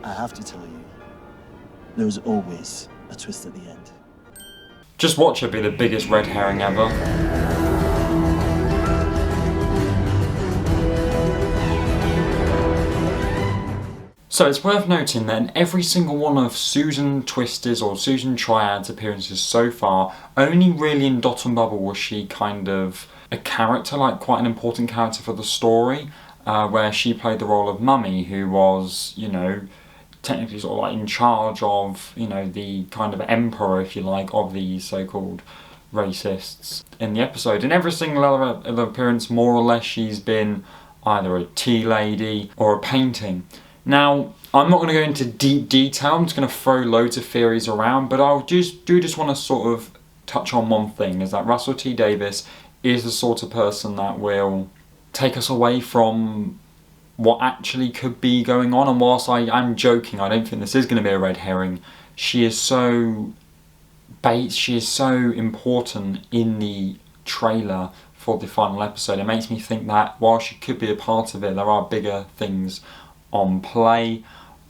I have to tell you, there's always a twist at the end. Just watch it be the biggest red herring ever. So it's worth noting that in every single one of Susan Twisters or Susan Triad's appearances so far, only really in Dot and Bubble was she kind of a character, like quite an important character for the story, where she played the role of Mummy, who was, you know, technically sort of like in charge of, you know, the kind of emperor, if you like, of these so-called racists in the episode. In every single other appearance, more or less, she's been either a tea lady or a painting. Now, I'm not going to go into deep detail, I'm just going to throw loads of theories around, but I just want to sort of touch on one thing, is that Russell T Davies is the sort of person that will take us away from what actually could be going on. And whilst I'm joking, I don't think this is going to be a red herring, she is so important in the trailer for the final episode. It makes me think that while she could be a part of it, there are bigger things on play.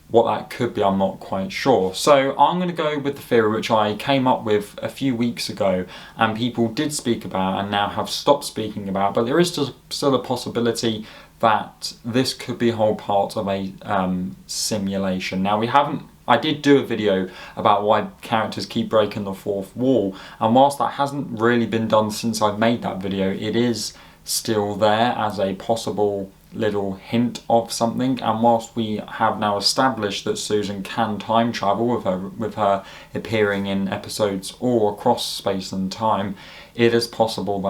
What that could be, I'm not quite sure. So I'm going to go with the theory which I came up with a few weeks ago and people did speak about and now have stopped speaking about, but there is still a possibility that this could be a whole part of a simulation. Now I did do a video about why characters keep breaking the fourth wall, and whilst that hasn't really been done since I made that video, it is still there as a possible little hint of something. And whilst we have now established that Susan can time travel with her appearing in episodes all across space and time, it is possible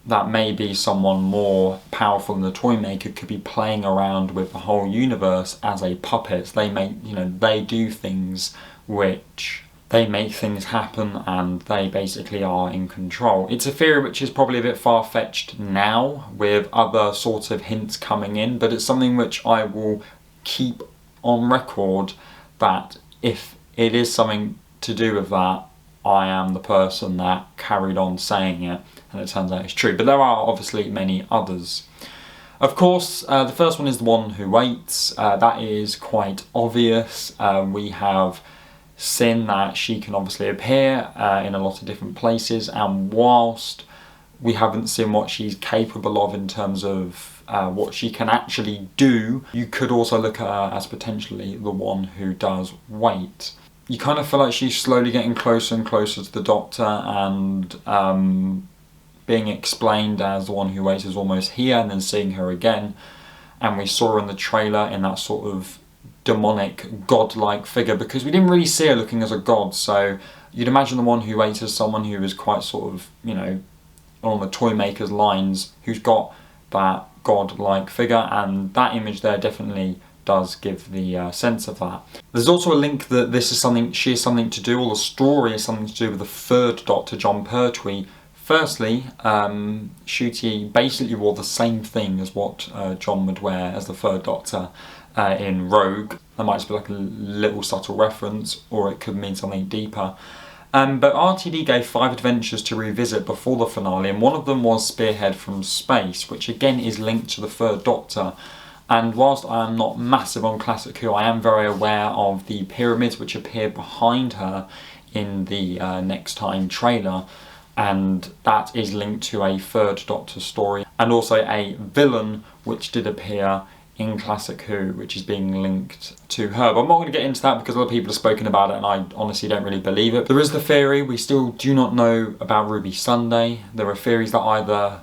that maybe someone more powerful than the Toymaker could be playing around with the whole universe as a puppet. They do things which they make things happen and they basically are in control. It's a theory which is probably a bit far-fetched now with other sorts of hints coming in, but it's something which I will keep on record that if it is something to do with that, I am the person that carried on saying it, and it turns out it's true. But there are obviously many others. Of course, the first one is the one who waits. That is quite obvious. We have seen that she can obviously appear in a lot of different places, and whilst we haven't seen what she's capable of in terms of what she can actually do, you could also look at her as potentially the one who does wait. You kind of feel like she's slowly getting closer and closer to the Doctor, and being explained as the one who waits is almost here, and then seeing her again. And we saw her in the trailer in that sort of demonic, godlike figure, because we didn't really see her looking as a god, so you'd imagine the one who waits as someone who is quite sort of, you know, on the Toymaker's lines, who's got that god-like figure, and that image there definitely does give the sense of that. There's also a link that she is something to do, or the story is something to do with the third Doctor, Jon Pertwee. Firstly, Ncuti basically wore the same thing as what John would wear as the third Doctor in Rogue. That might just be like a little subtle reference, or it could mean something deeper. But RTD gave 5 adventures to revisit before the finale, and one of them was Spearhead from Space, which again is linked to the third Doctor. And whilst I am not massive on Classic Who, I am very aware of the pyramids which appear behind her in the Next Time trailer, and that is linked to a third Doctor story, and also a villain which did appear in Classic Who, which is being linked to her. But I'm not going to get into that because other people have spoken about it and I honestly don't really believe it. There is the theory, we still do not know about Ruby Sunday. There are theories that either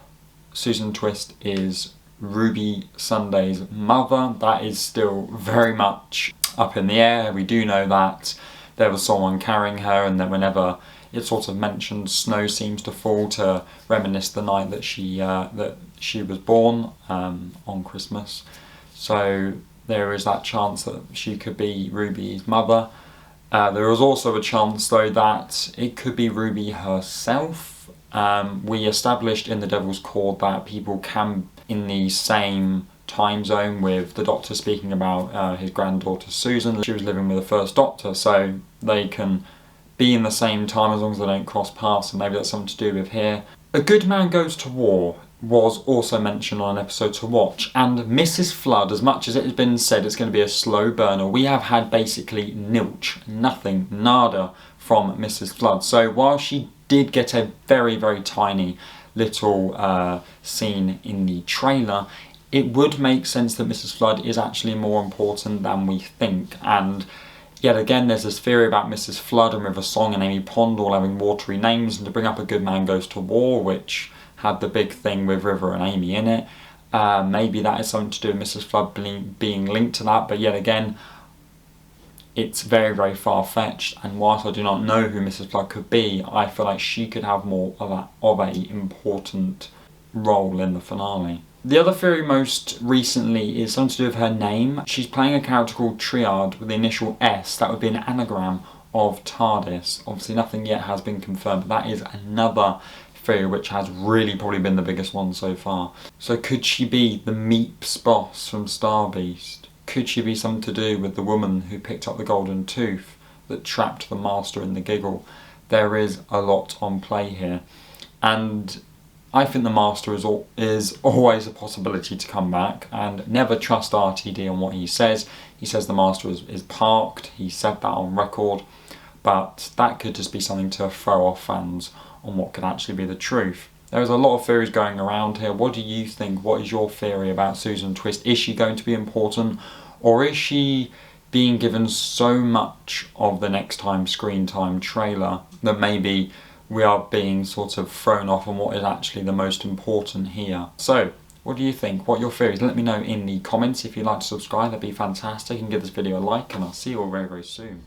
Susan Twist is Ruby Sunday's mother. That is still very much up in the air. We do know that there was someone carrying her, and that whenever it's sort of mentioned, snow seems to fall to reminisce the night that she was born on Christmas. So there is that chance that she could be Ruby's mother. There is also a chance though that it could be Ruby herself. We established in The Devil's Cord that people can in the same time zone, with the Doctor speaking about his granddaughter Susan. She was living with the first Doctor, so they can be in the same time as long as they don't cross paths, and maybe that's something to do with here. A good man goes to war. was also mentioned on an episode to watch. And Mrs. Flood, as much as it has been said it's going to be a slow burner, we have had basically nilch, nothing, nada from Mrs. Flood. So while she did get a very, very tiny little scene in the trailer, it would make sense that Mrs. Flood is actually more important than we think. And yet again, there's this theory about Mrs. Flood and River Song and Amy Pond all having watery names, and to bring up A Good Man Goes to War, which had the big thing with River and Amy in it. Maybe that is something to do with Mrs. Flood being linked to that, but yet again, it's very, very far-fetched, and whilst I do not know who Mrs. Flood could be, I feel like she could have more of a important role in the finale. The other theory most recently is something to do with her name. She's playing a character called Triard with the initial S. That would be an anagram of TARDIS. Obviously nothing yet has been confirmed, but that is another theory which has really probably been the biggest one so far. So could she be the Meeps boss from Star Beast? Could she be something to do with the woman who picked up the golden tooth that trapped the Master in the Giggle? There is a lot on play here, and I think the Master is always a possibility to come back, and never trust RTD on what he says. He says the Master is parked, he said that on record, but that could just be something to throw off fans on what could actually be the truth. There's a lot of theories going around here. What do you think? What is your theory about Susan Twist? Is she going to be important, or is she being given so much of the next time screen time trailer that maybe we are being sort of thrown off on what is actually the most important here? So, what do you think? What are your theories? Let me know in the comments. If you'd like to subscribe, that'd be fantastic, and give this video a like, and I'll see you all very, very soon.